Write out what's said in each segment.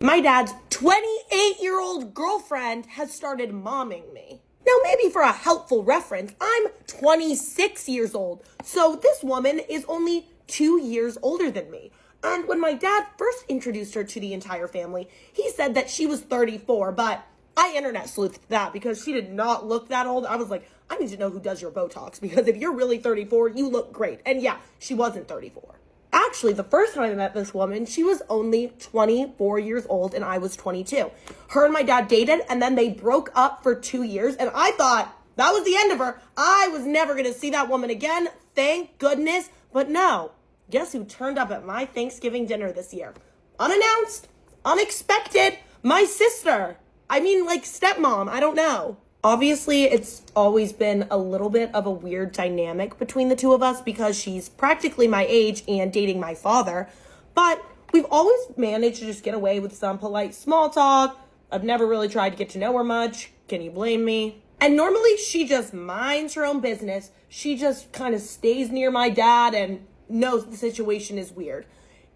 My dad's 28-year-old girlfriend has started momming me. Now, maybe for a helpful reference, I'm 26 years old, so this woman is only 2 years older than me. And when my dad first introduced her to the entire family, he said that she was 34, but I internet sleuthed that because she did not look that old. I was like, I need to know who does your Botox, because if you're really 34, you look great. And yeah, she wasn't 34. Actually, the first time I met this woman, she was only 24 years old and I was 22. Her and my dad dated and then they broke up for 2 years, and I thought that was the end of her. I was never going to see that woman again. Thank goodness. But no, guess who turned up at my Thanksgiving dinner this year? Unannounced, unexpected, my sister. I mean, like stepmom, I don't know. Obviously, it's always been a little bit of a weird dynamic between the two of us because she's practically my age and dating my father, but we've always managed to just get away with some polite small talk. I've never really tried to get to know her much. Can you blame me? And normally she just minds her own business. She just kind of stays near my dad and knows the situation is weird.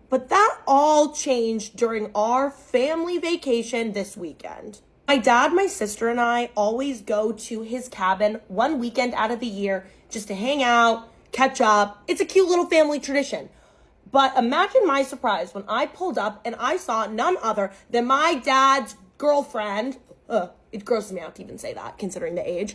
But that all changed during our family vacation this weekend. My dad, my sister, and I always go to his cabin one weekend out of the year just to hang out, catch up. It's a cute little family tradition. But imagine my surprise when I pulled up and I saw none other than my dad's girlfriend. It grosses me out to even say that, considering the age.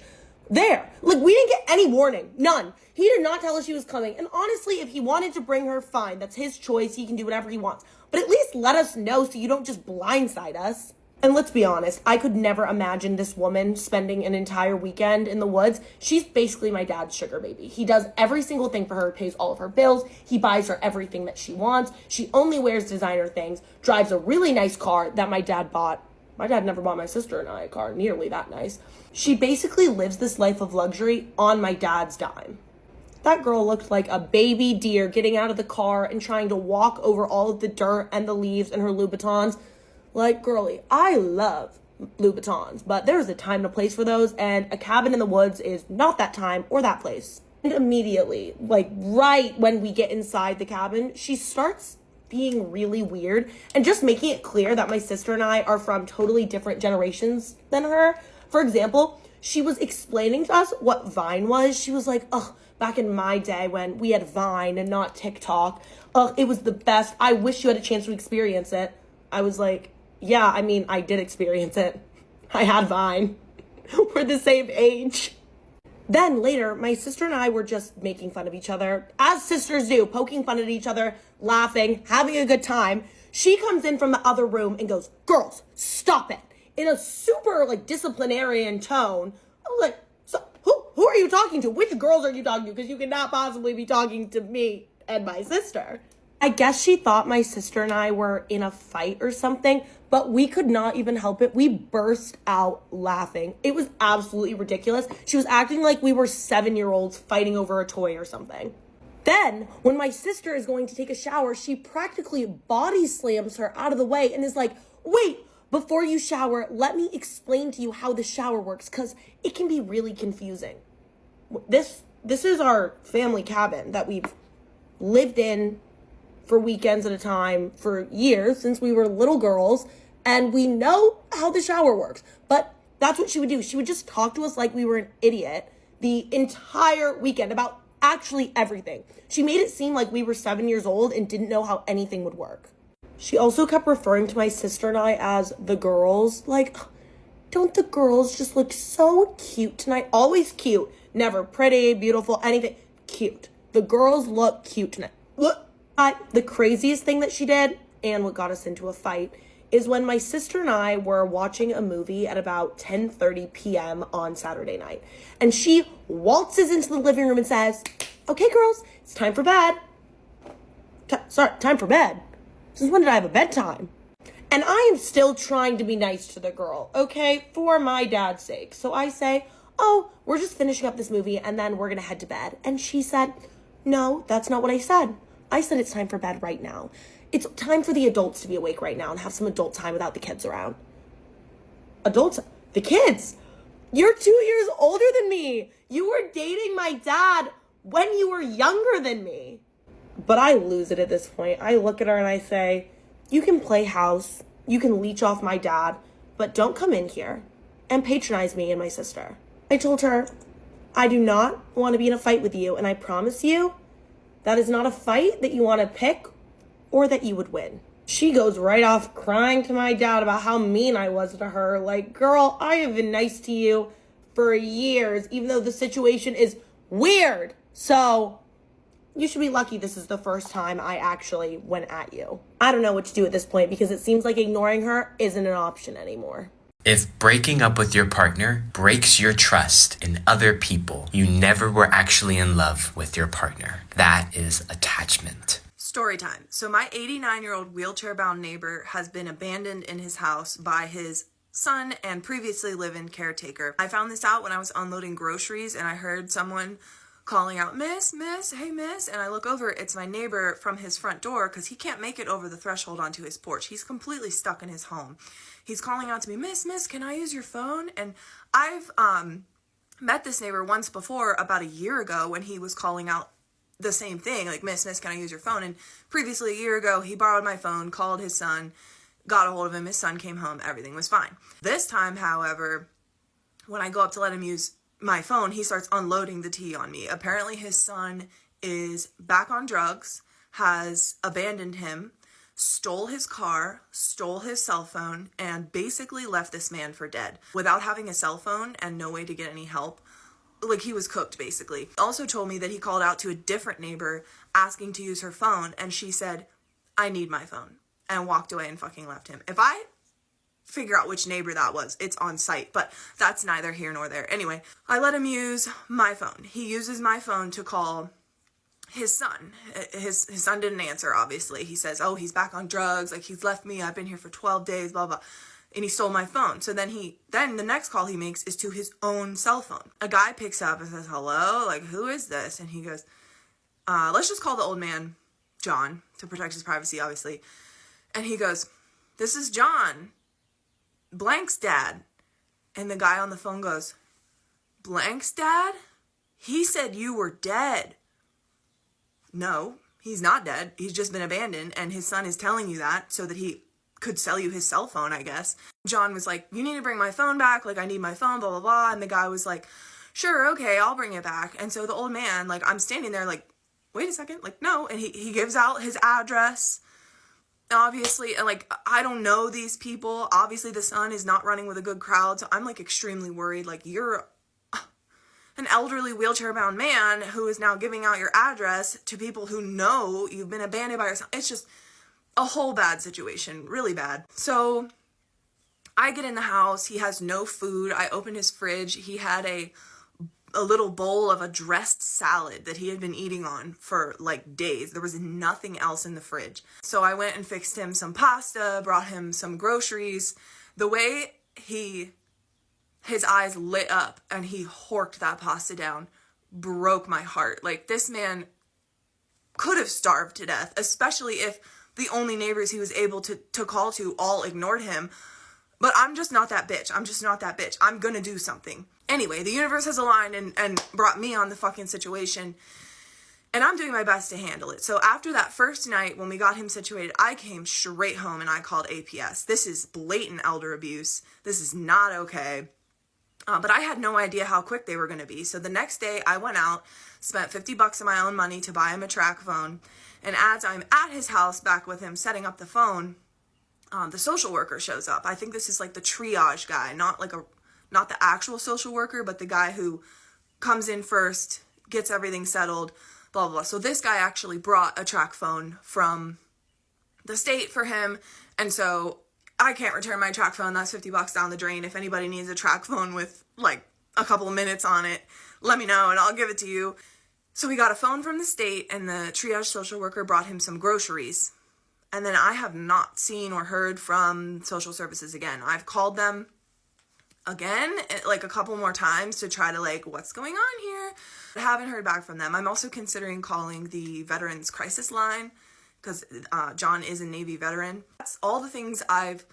There. Like, we didn't get any warning. None. He did not tell us she was coming. And honestly, if he wanted to bring her, fine. That's his choice. He can do whatever he wants. But at least let us know so you don't just blindside us. And let's be honest, I could never imagine this woman spending an entire weekend in the woods. She's basically my dad's sugar baby. He does every single thing for her, pays all of her bills. He buys her everything that she wants. She only wears designer things, drives a really nice car that my dad bought. My dad never bought my sister and I a car nearly that nice. She basically lives this life of luxury on my dad's dime. That girl looked like a baby deer getting out of the car and trying to walk over all of the dirt and the leaves in her Louboutins. Like, girly, I love Louboutins, but there's a time and a place for those, and a cabin in the woods is not that time or that place. And immediately, like right when we get inside the cabin, she starts being really weird and just making it clear that my sister and I are from totally different generations than her. For example, she was explaining to us what Vine was. She was like, back in my day when we had Vine and not TikTok, it was the best. I wish you had a chance to experience it. I was like, yeah, I mean, I did experience it. I had Vine. We're the same age. Then later, my sister and I were just making fun of each other, as sisters do, poking fun at each other, laughing, having a good time. She comes in from the other room and goes, "Girls, stop it," in a super disciplinarian tone. I was like, so who are you talking to? Which girls are you talking to? Because you cannot possibly be talking to me and my sister. I guess she thought my sister and I were in a fight or something, but we could not even help it. We burst out laughing. It was absolutely ridiculous. She was acting like we were 7-year-olds fighting over a toy or something. Then, when my sister is going to take a shower, she practically body slams her out of the way and is like, "Wait, before you shower, let me explain to you how the shower works, because it can be really confusing." This is our family cabin that we've lived in for weekends at a time for years since we were little girls, and we know how the shower works. But that's what she would do. She would just talk to us like we were an idiot the entire weekend about actually everything. She made it seem like we were 7 years old and didn't know how anything would work. She also kept referring to my sister and I as the girls. Like, don't the girls just look so cute tonight? Always cute. Never pretty, beautiful, anything. Cute. The girls look cute tonight. Look. But the craziest thing that she did, and what got us into a fight, is when my sister and I were watching a movie at about 10:30 p.m. on Saturday night. And she waltzes into the living room and says, "Okay, girls, it's time for bed." Time for bed? Since when did I have a bedtime? And I am still trying to be nice to the girl, okay, for my dad's sake. So I say, "Oh, we're just finishing up this movie and then we're going to head to bed." And she said, "No, that's not what I said. I said it's time for bed right now. It's time for the adults to be awake right now and have some adult time without the kids around." Adults? The kids? You're 2 years older than me. You were dating my dad when you were younger than me. But I lose it at this point. I look at her and I say, "You can play house You can leech off my dad, but don't come in here and patronize me and my sister. I told her, I do not want to be in a fight with you, and I promise you that is not a fight that you want to pick or that you would win. She goes right off crying to my dad about how mean I was to her. Like, girl, I have been nice to you for years, even though the situation is weird. So you should be lucky this is the first time I actually went at you. I don't know what to do at this point because it seems like ignoring her isn't an option anymore. If breaking up with your partner breaks your trust in other people, you never were actually in love with your partner. That is attachment. Story time. So my 89-year-old wheelchair-bound neighbor has been abandoned in his house by his son and previously live-in caretaker. I found this out when I was unloading groceries and I heard someone calling out, miss, hey miss, and I look over, it's my neighbor from his front door because he can't make it over the threshold onto his porch. He's completely stuck in his home. He's calling out to me, miss, can I use your phone? And I've met this neighbor once before, about a year ago, when he was calling out the same thing, like, miss, can I use your phone? And previously, a year ago, he borrowed my phone, called his son, got a hold of him, his son came home, everything was fine. This time, however, when I go up to let him use my phone, he starts unloading the tea on me. Apparently, his son is back on drugs, has abandoned him, stole his car, stole his cell phone, and basically left this man for dead. Without having a cell phone and no way to get any help, like, he was cooked, basically. Also told me that he called out to a different neighbor asking to use her phone, and she said, I need my phone, and walked away and fucking left him. If I figure out which neighbor that was, it's on site, but that's neither here nor there. Anyway, I let him use my phone. He uses my phone to call his son. His son didn't answer, obviously. He says, oh, he's back on drugs, like, he's left me, I've been here for 12 days, blah, blah. And he stole my phone. So then the next call he makes is to his own cell phone. A guy picks up and says, hello, like, who is this? And he goes, let's just call the old man John to protect his privacy, obviously. And he goes, this is John, Blank's dad. And the guy on the phone goes, Blank's dad? He said you were dead. No, he's not dead. He's just been abandoned. And his son is telling you that so that he could sell you his cell phone, I guess. John was like, you need to bring my phone back. Like, I need my phone, blah, blah, blah. And the guy was like, sure, okay, I'll bring it back. And so the old man, like, I'm standing there like, wait a second, like, no. And he gives out his address. Obviously, like, I don't know these people. Obviously, the son is not running with a good crowd. So I'm, like, extremely worried. Like, you're an elderly wheelchair-bound man who is now giving out your address to people who know you've been abandoned by your son. It's just a whole bad situation, really bad. So I get in the house. He has no food. I open his fridge. He had a little bowl of a dressed salad that he had been eating on for like days. There was nothing else in the fridge. So I went and fixed him some pasta, brought him some groceries. The way his eyes lit up and he horked that pasta down broke my heart. Like, this man could have starved to death, especially if the only neighbors he was able to call to all ignored him. But I'm just not that bitch. I'm gonna do something. Anyway, the universe has aligned and brought me on the fucking situation. And I'm doing my best to handle it. So after that first night when we got him situated, I came straight home and I called APS. This is blatant elder abuse. This is not okay. But I had no idea how quick they were going to be. So the next day I went out, spent $50 of my own money to buy him a track phone. And as I'm at his house back with him setting up the phone, the social worker shows up. I think this is like the triage guy, not the actual social worker, but the guy who comes in first, gets everything settled, blah, blah, blah. So this guy actually brought a track phone from the state for him. And so I can't return my track phone. That's $50 down the drain. If anybody needs a track phone with like a couple of minutes on it, let me know and I'll give it to you. So we got a phone from the state and the triage social worker brought him some groceries. And then I have not seen or heard from social services again. I've called them again, like a couple more times to try to like, what's going on here? I haven't heard back from them. I'm also considering calling the Veterans Crisis Line because John is a Navy veteran. That's all the things I've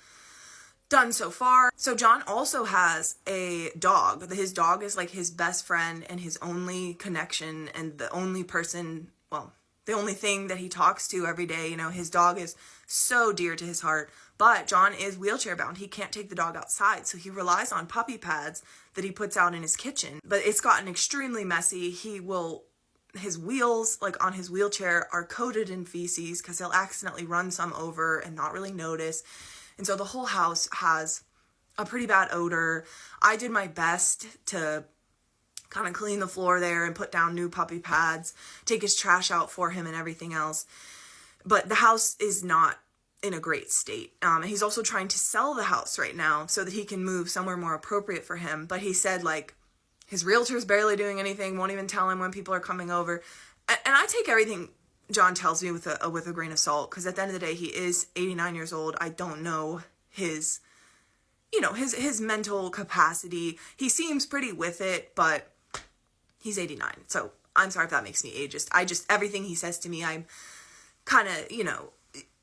done so far. So John also has a dog. His dog is like his best friend and his only connection and the only person, well, the only thing that he talks to every day. You know, his dog is so dear to his heart, but John is wheelchair bound. He can't take the dog outside, so he relies on puppy pads that he puts out in his kitchen. But it's gotten extremely messy. His wheels, like on his wheelchair, are coated in feces because he'll accidentally run some over and not really notice. And so the whole house has a pretty bad odor. I did my best to kind of clean the floor there and put down new puppy pads, take his trash out for him and everything else. But the house is not in a great state. He's also trying to sell the house right now so that he can move somewhere more appropriate for him. But he said, like, his realtor's barely doing anything, won't even tell him when people are coming over. And I take everything John tells me with a grain of salt, because at the end of the day, he is 89 years old. I don't know his mental capacity. He seems pretty with it, but he's 89. So I'm sorry if that makes me ageist. Everything he says to me, I'm kind of,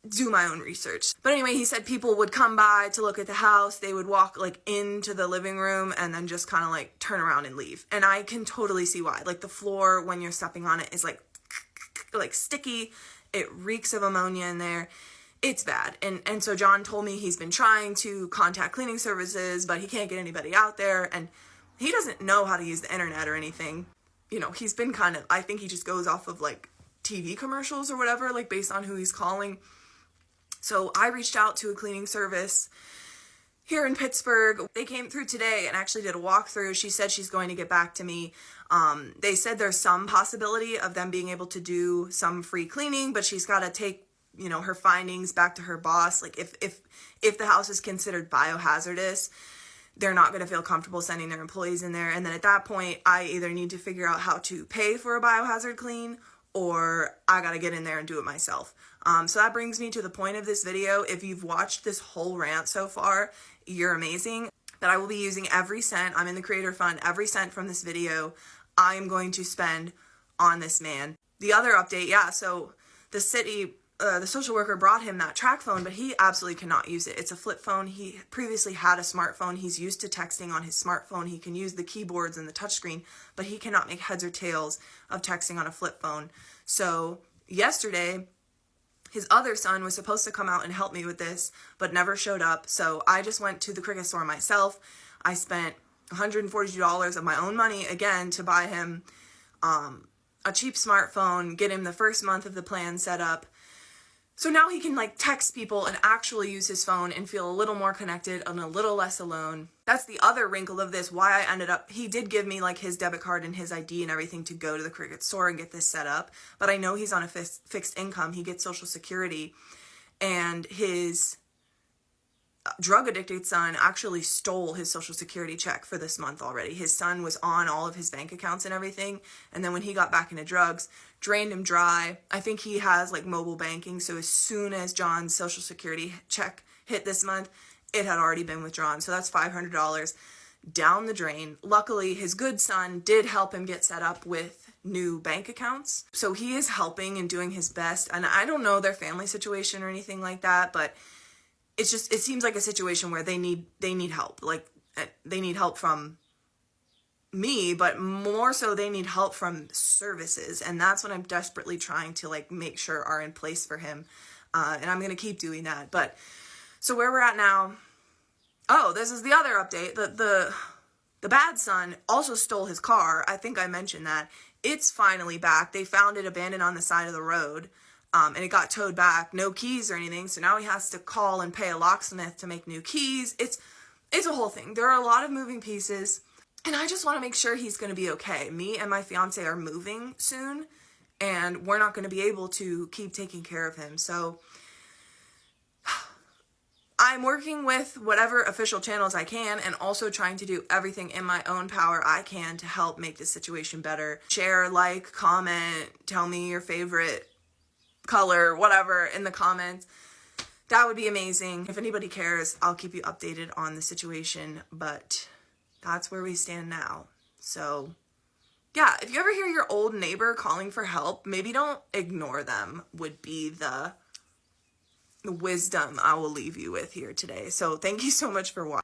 do my own research. But anyway, he said people would come by to look at the house. They would walk like into the living room and then just kind of like turn around and leave. And I can totally see why. Like, the floor when you're stepping on it is like sticky. It reeks of ammonia in there. It's bad. And so John told me he's been trying to contact cleaning services, but he can't get anybody out there, and he doesn't know how to use the internet or anything. He's been I think he just goes off of like TV commercials or whatever, like based on who he's calling. So I reached out to a cleaning service here in Pittsburgh. They came through today and actually did a walkthrough. She said she's going to get back to me. They said there's some possibility of them being able to do some free cleaning, but she's got to take, her findings back to her boss. Like, if the house is considered biohazardous, they're not going to feel comfortable sending their employees in there. And then at that point, I either need to figure out how to pay for a biohazard clean, or I got to get in there and do it myself. So that brings me to the point of this video. If you've watched this whole rant so far, you're amazing. But I will be using every cent. I'm in the creator fund. Every cent from this video, I am going to spend on this man. The other update, so the city, the social worker brought him that track phone, but he absolutely cannot use it. It's a flip phone. He previously had a smartphone. He's used to texting on his smartphone. He can use the keyboards and the touchscreen, but he cannot make heads or tails of texting on a flip phone. So yesterday, his other son was supposed to come out and help me with this, but never showed up. So I just went to the Cricket store myself. I spent $142 of my own money, again, to buy him a cheap smartphone, get him the first month of the plan set up. So now he can text people and actually use his phone and feel a little more connected and a little less alone. That's the other wrinkle of this, why I ended up, he did give me his debit card and his ID and everything to go to the Cricket store and get this set up. But I know he's on a fixed income. He gets Social Security, and his drug addicted son actually stole his Social Security check for this month already. His son was on all of his bank accounts and everything, and then when he got back into drugs, drained him dry. I think he has mobile banking, so as soon as John's Social Security check hit this month, it had already been withdrawn. So that's $500 down the drain. Luckily, his good son did help him get set up with new bank accounts, so he is helping and doing his best. And I don't know their family situation or anything like that, but it seems like a situation where they need help. They need help from me, but more so they need help from services. And that's what I'm desperately trying to make sure are in place for him. And I'm going to keep doing that. But so where we're at now, this is the other update. The bad son also stole his car. I think I mentioned that. It's finally back. They found it abandoned on the side of the road. And it got towed back, no keys or anything. So now he has to call and pay a locksmith to make new keys. It's a whole thing. There are a lot of moving pieces, and I just want to make sure he's going to be okay. Me and my fiance are moving soon, and we're not going to be able to keep taking care of him. So I'm working with whatever official channels I can, and also trying to do everything in my own power I can to help make this situation better. Share, comment, tell me your favorite color, whatever, in the comments. That would be amazing. If anybody cares, I'll keep you updated on the situation, but that's where we stand now. So yeah, if you ever hear your old neighbor calling for help, maybe don't ignore them, would be the wisdom I will leave you with here today. So thank you so much for watching.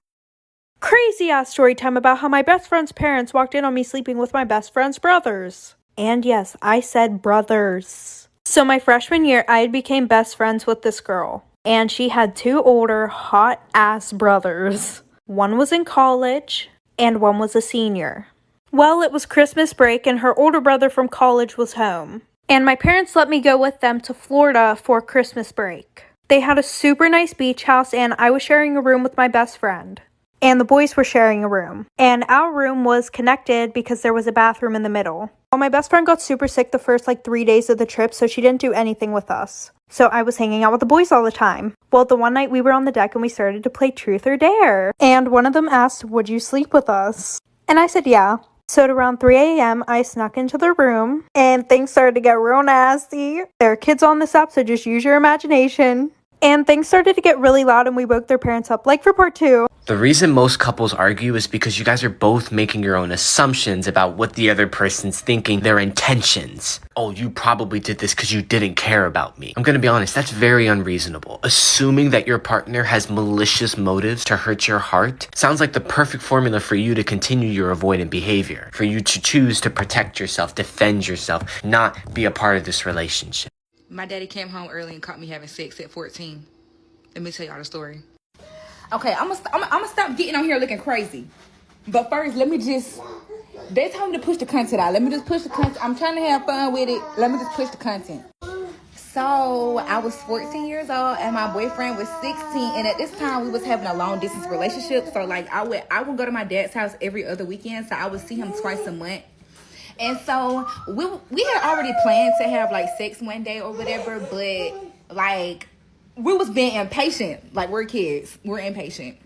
Crazy ass story time about how my best friend's parents walked in on me sleeping with my best friend's brothers. And yes, I said brothers. So my freshman year, I became best friends with this girl. And she had 2 older, hot-ass brothers. One was in college, and one was a senior. Well, it was Christmas break, and her older brother from college was home. And my parents let me go with them to Florida for Christmas break. They had a super nice beach house, and I was sharing a room with my best friend. And the boys were sharing a room. And our room was connected because there was a bathroom in the middle. Well, my best friend got super sick the first 3 days of the trip, so she didn't do anything with us. So I was hanging out with the boys all the time. Well, the one night we were on the deck and we started to play Truth or Dare. And one of them asked, "Would you sleep with us?" And I said, yeah. So at around 3 a.m., I snuck into the room and things started to get real nasty. There are kids on this app, so just use your imagination. And things started to get really loud and we woke their parents up, for part 2. The reason most couples argue is because you guys are both making your own assumptions about what the other person's thinking, their intentions. Oh, you probably did this because you didn't care about me. I'm gonna be honest, that's very unreasonable. Assuming that your partner has malicious motives to hurt your heart sounds like the perfect formula for you to continue your avoidant behavior, for you to choose to protect yourself, defend yourself, not be a part of this relationship. My daddy came home early and caught me having sex at 14. Let me tell y'all the story. Okay, I'm gonna stop getting on here looking crazy. But first, let me just... They told me to push the content out. Let me just push the content. I'm trying to have fun with it. Let me just push the content. So, I was 14 years old and my boyfriend was 16. And at this time, we was having a long distance relationship. So, I would go to my dad's house every other weekend. So, I would see him twice a month. And so, we had already planned to have, sex one day or whatever. But, we was being impatient. We're kids. We're impatient.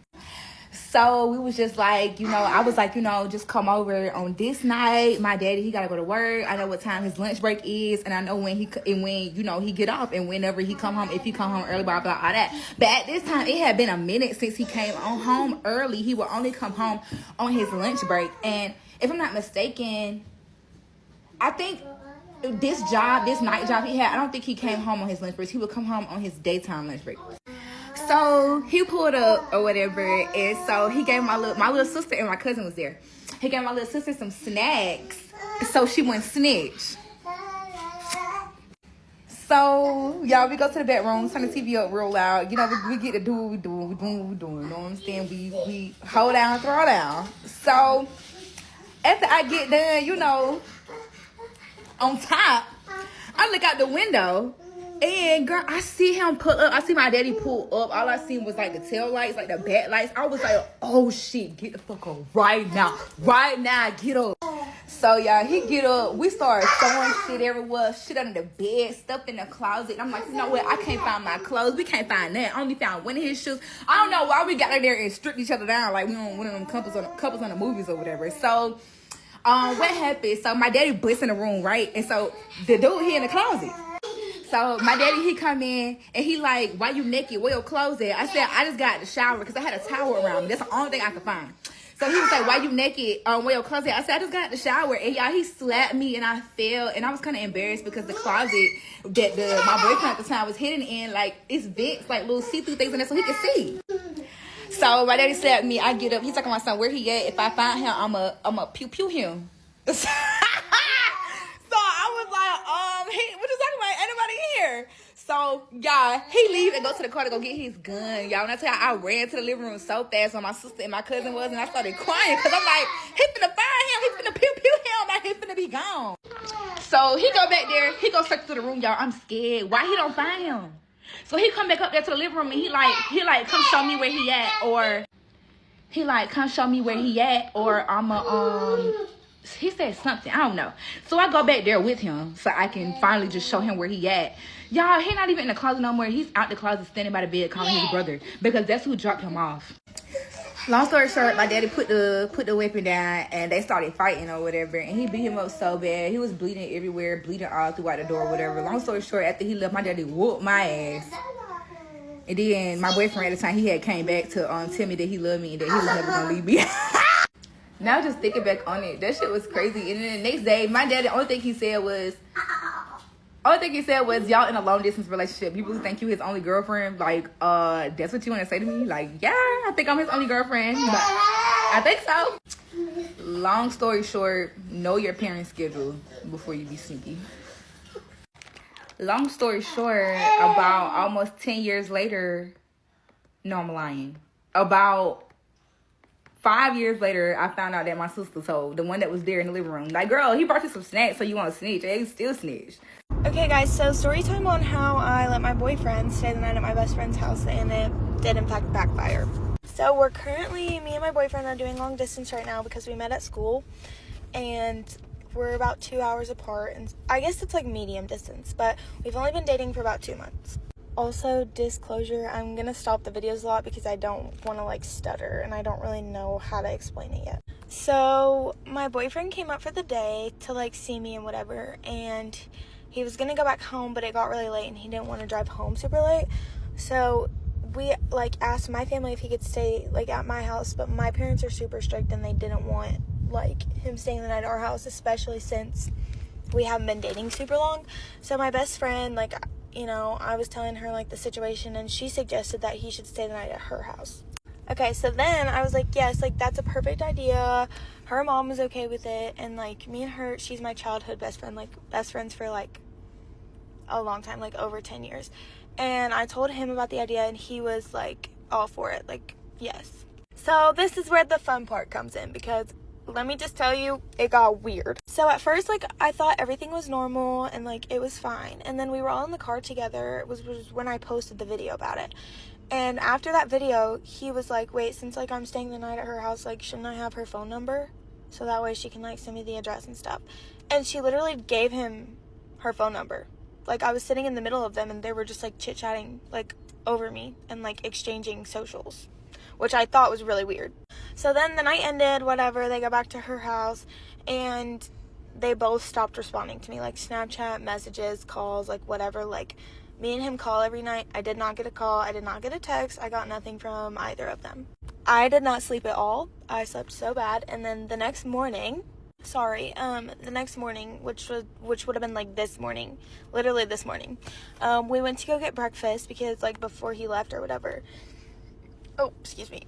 So we was just I was just come over on this night. My daddy, he gotta go to work. I know what time his lunch break is, and I know when he get off, and whenever he come home, if he come home early, blah blah all that. But at this time, it had been a minute since he came on home early. He would only come home on his lunch break, and if I'm not mistaken, I think this night job he had, I don't think he came home on his lunch break. He would come home on his daytime lunch break. So he pulled up or whatever, and so he gave my little sister, and my cousin was there. He gave my little sister some snacks so she wouldn't snitch. So y'all, we go to the bedroom, turn the TV up real loud. We get to do what we doing. We doing what we doing. You know what I'm saying? We hold down, throw down. So after I get done, on top, I look out the window. And girl, I see him pull up. I see my daddy pull up. All I seen was the tail lights, the back lights. I was like, oh shit, get the fuck up right now. Right now, get up. So y'all, he get up. We started throwing shit everywhere, shit under the bed, stuff in the closet. I'm like, you know what? I can't find my clothes. We can't find that. I only found one of his shoes. I don't know why we got there and stripped each other down like we on one of them couples on the movies or whatever. So what happened? So my daddy busts in the room, right? And so the dude, he in the closet. So my daddy, he come in and he like, why you naked? Where your clothes at? I said, I just got out the shower because I had a towel around me. That's the only thing I could find. So he was like, why you naked? Where your clothes at? I said, I just got out the shower. And y'all, he slapped me and I fell. And I was kind of embarrassed because the closet that my boyfriend at the time was hidden in, it's vents, little see-through things in there so he could see. So my daddy slapped me. I get up. He's talking about something, where he at? If I find him, I'm a pew him. So I was like, what you talking about? Ain't nobody here. So, y'all, he leave and go to the car to go get his gun. Y'all, when I tell y'all, I ran to the living room so fast when my sister and my cousin was, and I started crying because I'm like, he finna find him. He finna pew him. Like, he finna be gone. So, he go back there. He go search through the room, y'all. I'm scared. Why he don't find him? So, he come back up there to the living room, and he come show me where he at, or come show me where he at, or he said something, I don't know. So I go back there with him so I can finally just show him where he at. Y'all, he not even in the closet no more. He's out the closet standing by the bed calling his brother because that's who dropped him off. Long story short, my daddy put the weapon down and they started fighting or whatever, and he beat him up so bad. He was bleeding everywhere, bleeding all throughout the door or whatever. Long story short, after he left, my daddy whooped my ass. And then my boyfriend at the time, he had came back to tell me that he loved me and that he was never gonna leave me. Now just thinking back on it, that shit was crazy. And then the next day, my daddy, the only thing he said was, y'all in a long distance relationship. You really think you his only girlfriend? That's what you want to say to me? Yeah, I think I'm his only girlfriend. But I think so. Long story short, know your parents' schedule before you be sneaky. Long story short, about almost 10 years later, no, I'm lying. About 5 years later, I found out that my sister told, the one that was there in the living room, like, girl, he brought you some snacks, so you want to snitch. And he still snitched. Okay, guys, so story time on how I let my boyfriend stay the night at my best friend's house, and it did, in fact, backfire. So we're currently, me and my boyfriend are doing long distance right now because we met at school, and we're about 2 hours apart, and I guess it's like medium distance, but we've only been dating for about 2 months. Also, disclosure, I'm gonna stop the videos a lot because I don't want to like stutter and I don't really know how to explain it yet. So my boyfriend came up for the day to like see me and whatever, and he was gonna go back home, but it got really late and he didn't want to drive home super late. So we like asked my family if he could stay like at my house, but my parents are super strict and they didn't want like him staying the night at our house, especially since we haven't been dating super long. So my best friend, like, you know, I was telling her like the situation and she suggested that he should stay the night at her house. Okay, so then I was like, yes, like that's a perfect idea. Her mom was okay with it, and like me and her, she's my childhood best friend, like best friends for like a long time, like over 10 years. And I told him about the idea and he was like all for it, like yes. So this is where the fun part comes in, because let me just tell you, it got weird. So at first, like, I thought everything was normal and, like, it was fine. And then we were all in the car together. It was when I posted the video about it. And after that video, he was like, wait, since, like, I'm staying the night at her house, like, shouldn't I have her phone number? So that way she can, like, send me the address and stuff. And she literally gave him her phone number. Like, I was sitting in the middle of them and they were just, like, chit-chatting, like, over me and, like, exchanging socials, which I thought was really weird. So then the night ended, whatever, they got back to her house, and they both stopped responding to me, like Snapchat, messages, calls, like whatever. Like, me and him call every night. I did not get a call, I did not get a text, I got nothing from either of them. I did not sleep at all. I slept so bad. And then the next morning, which would have been like this morning, literally this morning, we went to go get breakfast because like before he left or whatever. Oh, excuse me.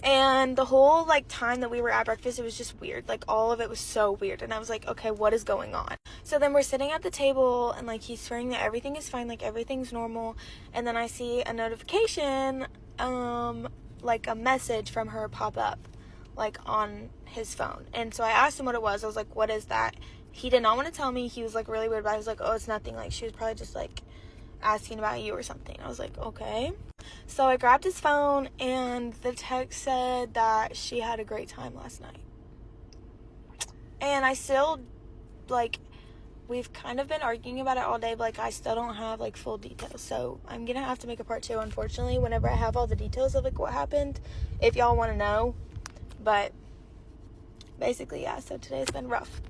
And the whole, like, time that we were at breakfast, it was just weird. Like, all of it was so weird. And I was like, okay, what is going on? So then we're sitting at the table, and, like, he's swearing that everything is fine, like, everything's normal. And then I see a notification, like, a message from her pop up, like, on his phone. And so I asked him what it was. I was like, what is that? He did not want to tell me. He was, like, really weird about it. He was like, oh, it's nothing. Like, she was probably just, like, asking about you or something. I was like, okay. So I grabbed his phone and the text said that she had a great time last night. And I still, like, we've kind of been arguing about it all day, but like I still don't have like full details. So I'm gonna have to make a part 2, unfortunately, whenever I have all the details of like what happened, if y'all want to know. But basically, yeah, so today's been rough.